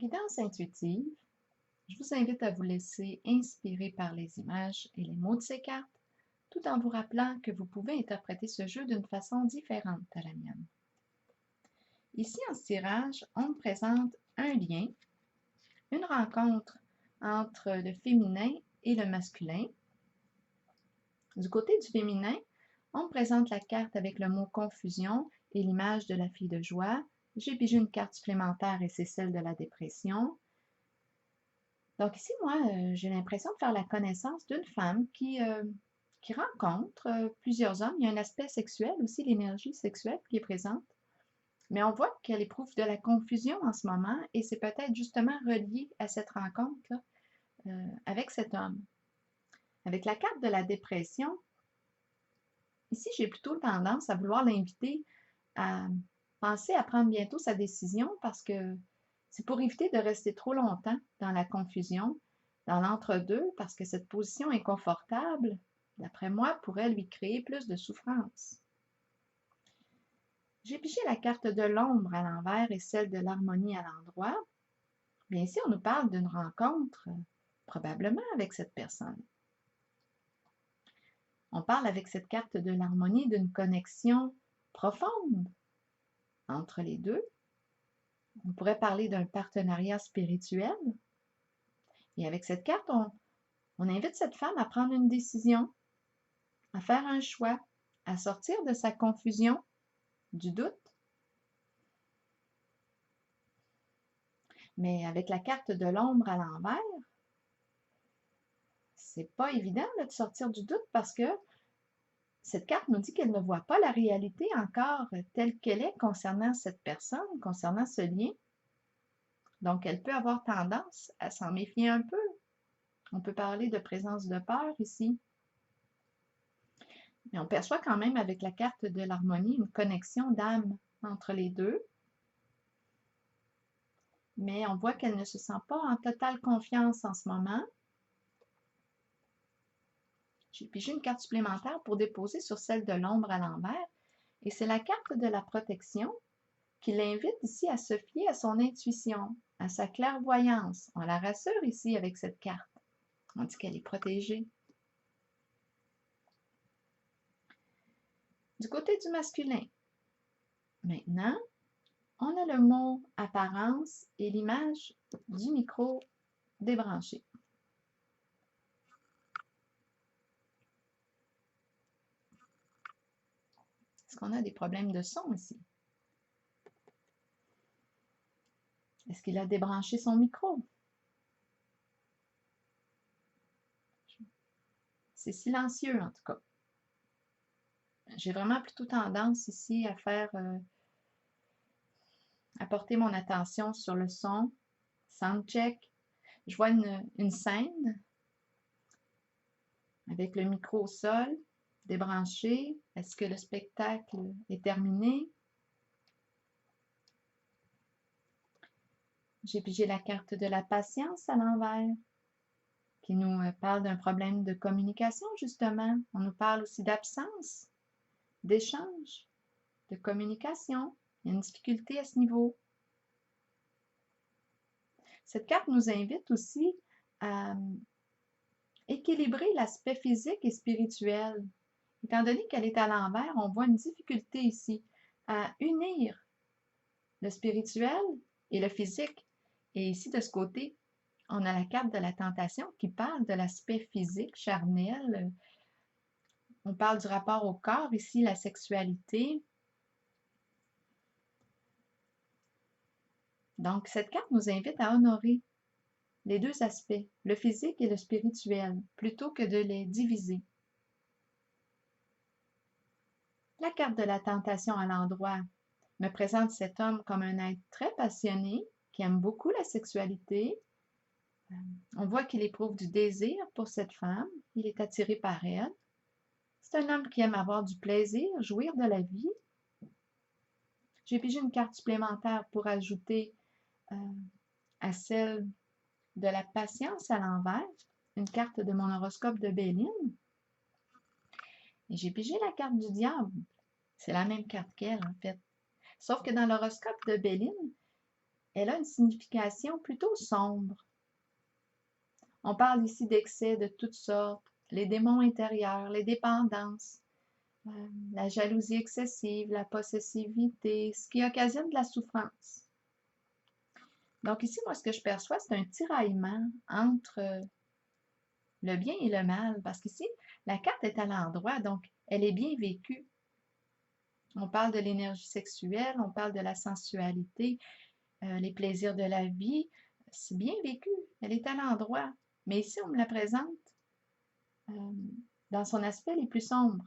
Guidance intuitive, je vous invite à vous laisser inspirer par les images et les mots de ces cartes, tout en vous rappelant que vous pouvez interpréter ce jeu d'une façon différente de la mienne. Ici, en ce tirage, on me présente un lien, une rencontre entre le féminin et le masculin. Du côté du féminin, on me présente la carte avec le mot confusion et l'image de la fille de joie. J'ai pigé une carte supplémentaire et c'est celle de la dépression. Donc ici, moi, j'ai l'impression de faire la connaissance d'une femme qui rencontre plusieurs hommes. Il y a un aspect sexuel aussi, l'énergie sexuelle qui est présente. Mais on voit qu'elle éprouve de la confusion en ce moment et c'est peut-être justement relié à cette rencontre-là avec cet homme. Avec la carte de la dépression, ici, j'ai plutôt tendance à vouloir l'inviter à penser à prendre bientôt sa décision parce que c'est pour éviter de rester trop longtemps dans la confusion, dans l'entre-deux, parce que cette position inconfortable, d'après moi, pourrait lui créer plus de souffrance. J'ai pigé la carte de l'ombre à l'envers et celle de l'harmonie à l'endroit. Bien ici, on nous parle d'une rencontre, probablement avec cette personne. On parle avec cette carte de l'harmonie d'une connexion profonde entre les deux. On pourrait parler d'un partenariat spirituel. Et avec cette carte, on invite cette femme à prendre une décision, à faire un choix, à sortir de sa confusion, du doute. Mais avec la carte de l'ombre à l'envers, c'est pas évident de sortir du doute parce que cette carte nous dit qu'elle ne voit pas la réalité encore telle qu'elle est concernant cette personne, concernant ce lien. Donc, elle peut avoir tendance à s'en méfier un peu. On peut parler de présence de peur ici. Mais on perçoit quand même avec la carte de l'harmonie une connexion d'âme entre les deux. Mais on voit qu'elle ne se sent pas en totale confiance en ce moment. J'ai pigé une carte supplémentaire pour déposer sur celle de l'ombre à l'envers. Et c'est la carte de la protection qui l'invite ici à se fier à son intuition, à sa clairvoyance. On la rassure ici avec cette carte. On dit qu'elle est protégée. Du côté du masculin, maintenant, on a le mot apparence et l'image du micro débranché. Est-ce qu'on a des problèmes de son ici? Est-ce qu'il a débranché son micro? C'est silencieux en tout cas. J'ai vraiment plutôt tendance ici à à porter mon attention sur le son, soundcheck. Je vois une scène avec le micro au sol, débranché. Est-ce que le spectacle est terminé? J'ai pigé la carte de la patience à l'envers, qui nous parle d'un problème de communication, justement. On nous parle aussi d'absence, d'échange, de communication. Il y a une difficulté à ce niveau. Cette carte nous invite aussi à équilibrer l'aspect physique et spirituel. Étant donné qu'elle est à l'envers, on voit une difficulté ici à unir le spirituel et le physique. Et ici, de ce côté, on a la carte de la tentation qui parle de l'aspect physique, charnel. On parle du rapport au corps, ici, la sexualité. Donc, cette carte nous invite à honorer les deux aspects, le physique et le spirituel, plutôt que de les diviser. La carte de la tentation à l'endroit me présente cet homme comme un être très passionné, qui aime beaucoup la sexualité. On voit qu'il éprouve du désir pour cette femme, il est attiré par elle. C'est un homme qui aime avoir du plaisir, jouir de la vie. J'ai pigé une carte supplémentaire pour ajouter à celle de la patience à l'envers, une carte de mon horoscope de Béline. Et j'ai pigé la carte du diable. C'est la même carte qu'elle, en fait. Sauf que dans l'horoscope de Béline, elle a une signification plutôt sombre. On parle ici d'excès de toutes sortes, les démons intérieurs, les dépendances, la jalousie excessive, la possessivité, ce qui occasionne de la souffrance. Donc ici, moi, ce que je perçois, c'est un tiraillement entre le bien et le mal, parce qu'ici, la carte est à l'endroit, donc elle est bien vécue. On parle de l'énergie sexuelle, on parle de la sensualité, les plaisirs de la vie. C'est bien vécu, elle est à l'endroit. Mais ici, on me la présente dans son aspect les plus sombres.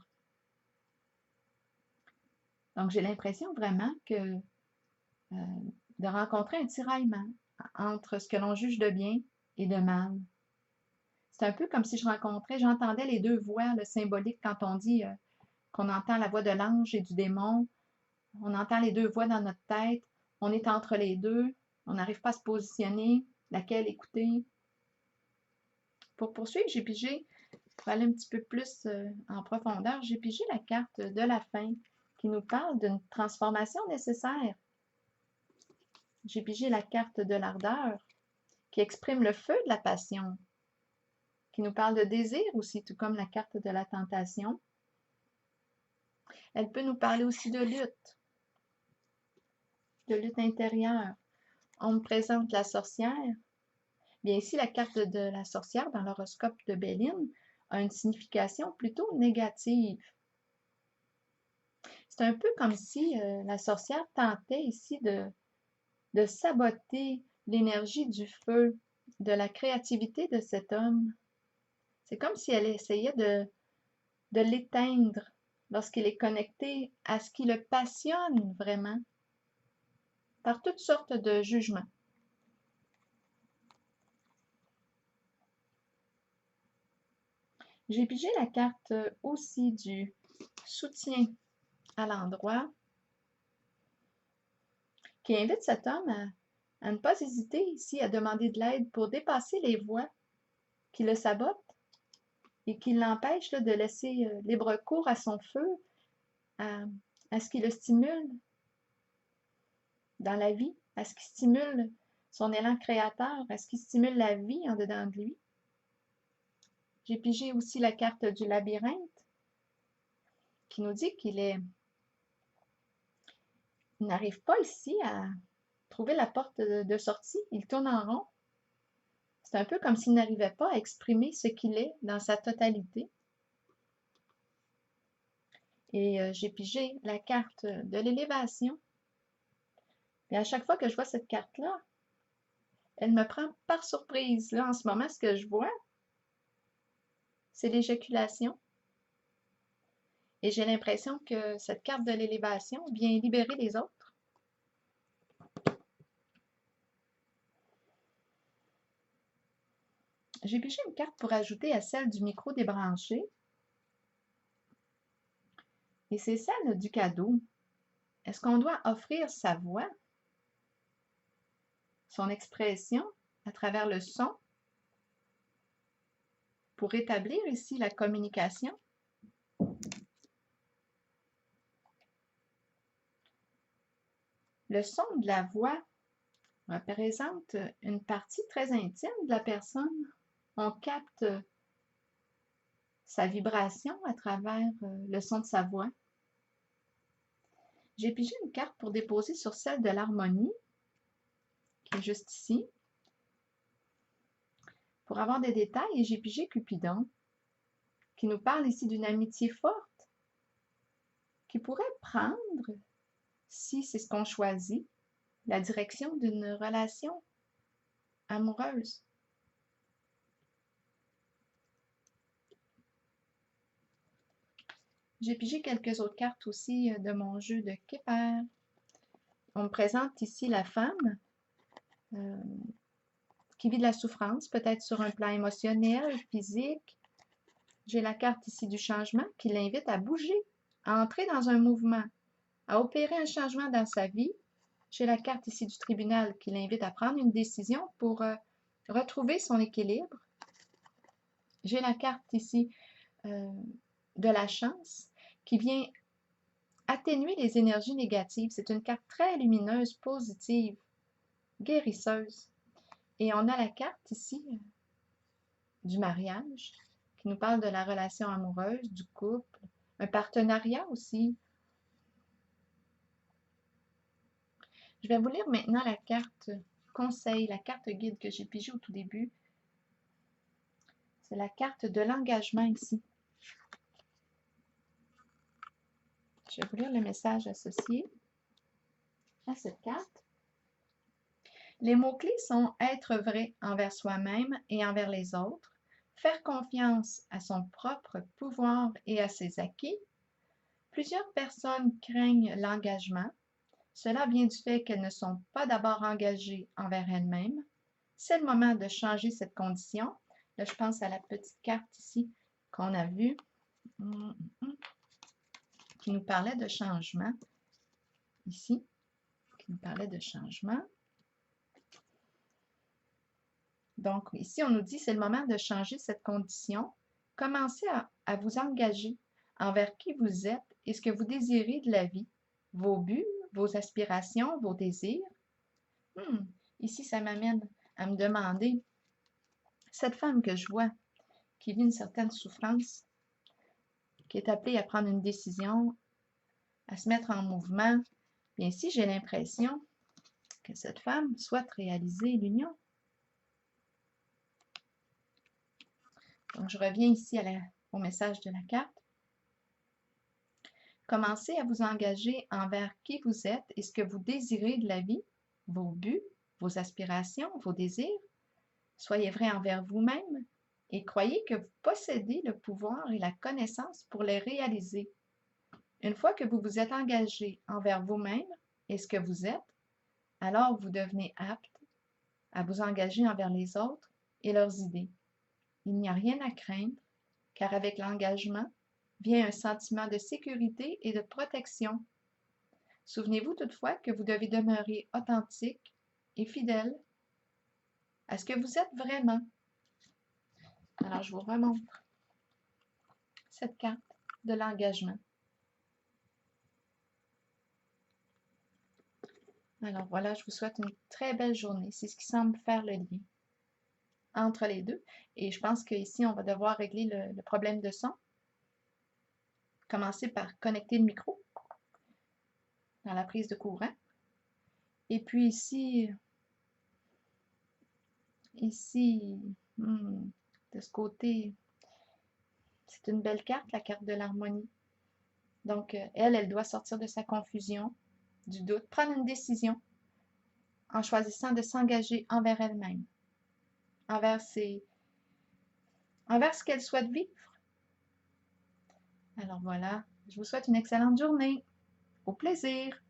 Donc, j'ai l'impression vraiment que de rencontrer un tiraillement entre ce que l'on juge de bien et de mal. C'est un peu comme si j'entendais les deux voix, le symbolique, quand on dit qu'on entend la voix de l'ange et du démon. On entend les deux voix dans notre tête. On est entre les deux. On n'arrive pas à se positionner. Laquelle écouter? Pour poursuivre, j'ai pigé, pour aller un petit peu plus en profondeur, j'ai pigé la carte de la fin qui nous parle d'une transformation nécessaire. J'ai pigé la carte de l'ardeur qui exprime le feu de la passion, qui nous parle de désir aussi, tout comme la carte de la tentation. Elle peut nous parler aussi de lutte intérieure. On me présente la sorcière. Bien ici, la carte de la sorcière dans l'horoscope de Béline a une signification plutôt négative. C'est un peu comme si la sorcière tentait ici de saboter l'énergie du feu, de la créativité de cet homme. C'est comme si elle essayait de l'éteindre lorsqu'il est connecté à ce qui le passionne vraiment, par toutes sortes de jugements. J'ai pigé la carte aussi du soutien à l'endroit, qui invite cet homme à ne pas hésiter ici à demander de l'aide pour dépasser les voies qui le sabotent et qui l'empêchent de laisser libre cours à son feu, à ce qui le stimule dans la vie, à ce qui stimule son élan créateur, à ce qui stimule la vie en dedans de lui. J'ai pigé aussi la carte du labyrinthe qui nous dit qu'il n'arrive pas ici à trouver la porte de sortie. Il tourne en rond. C'est un peu comme s'il n'arrivait pas à exprimer ce qu'il est dans sa totalité. Et j'ai pigé la carte de l'élévation. Et à chaque fois que je vois cette carte-là, elle me prend par surprise. Là, en ce moment, ce que je vois, c'est l'éjaculation. Et j'ai l'impression que cette carte de l'élévation vient libérer les autres. J'ai pigé une carte pour ajouter à celle du micro débranché. Et c'est celle du cadeau. Est-ce qu'on doit offrir sa voix, son expression à travers le son pour établir ici la communication? Le son de la voix représente une partie très intime de la personne. On capte sa vibration à travers le son de sa voix. J'ai pigé une carte pour déposer sur celle de l'harmonie, qui est juste ici. Pour avoir des détails, j'ai pigé Cupidon, qui nous parle ici d'une amitié forte, qui pourrait prendre, si c'est ce qu'on choisit, la direction d'une relation amoureuse. J'ai pigé quelques autres cartes aussi de mon jeu de Kepler. On me présente ici la femme qui vit de la souffrance, peut-être sur un plan émotionnel, physique. J'ai la carte ici du changement qui l'invite à bouger, à entrer dans un mouvement, à opérer un changement dans sa vie. J'ai la carte ici du tribunal qui l'invite à prendre une décision pour retrouver son équilibre. J'ai la carte ici de la chance qui vient atténuer les énergies négatives. C'est une carte très lumineuse, positive. guérisseuse. Et on a la carte ici du mariage qui nous parle de la relation amoureuse, du couple, un partenariat aussi. Je vais vous lire maintenant la carte conseil, la carte guide que j'ai pigée au tout début. C'est la carte de l'engagement ici. Je vais vous lire le message associé à cette carte. Les mots-clés sont être vrai envers soi-même et envers les autres, faire confiance à son propre pouvoir et à ses acquis. Plusieurs personnes craignent l'engagement. Cela vient du fait qu'elles ne sont pas d'abord engagées envers elles-mêmes. C'est le moment de changer cette condition. Là, je pense à la petite carte ici qu'on a vue, qui nous parlait de changement. Ici, qui nous parlait de changement. Donc, ici, on nous dit c'est le moment de changer cette condition. Commencez à vous engager envers qui vous êtes et ce que vous désirez de la vie, vos buts, vos aspirations, vos désirs. Ici, ça m'amène à me demander, cette femme que je vois, qui vit une certaine souffrance, qui est appelée à prendre une décision, à se mettre en mouvement, bien ici, j'ai l'impression que cette femme souhaite réaliser l'union. Donc, je reviens ici au message de la carte. Commencez à vous engager envers qui vous êtes et ce que vous désirez de la vie, vos buts, vos aspirations, vos désirs. Soyez vrai envers vous-même et croyez que vous possédez le pouvoir et la connaissance pour les réaliser. Une fois que vous vous êtes engagé envers vous-même et ce que vous êtes, alors vous devenez apte à vous engager envers les autres et leurs idées. Il n'y a rien à craindre, car avec l'engagement vient un sentiment de sécurité et de protection. Souvenez-vous toutefois que vous devez demeurer authentique et fidèle à ce que vous êtes vraiment. Alors, je vous remontre cette carte de l'engagement. Alors voilà, je vous souhaite une très belle journée. C'est ce qui semble faire le lien entre les deux. Et je pense qu'ici, on va devoir régler le problème de son. Commencer par connecter le micro dans la prise de courant. Et puis ici, de ce côté, c'est une belle carte, la carte de l'harmonie. Donc, elle doit sortir de sa confusion, du doute, prendre une décision en choisissant de s'engager envers elle-même, envers ce qu'elle souhaite vivre. Alors voilà, je vous souhaite une excellente journée. Au plaisir!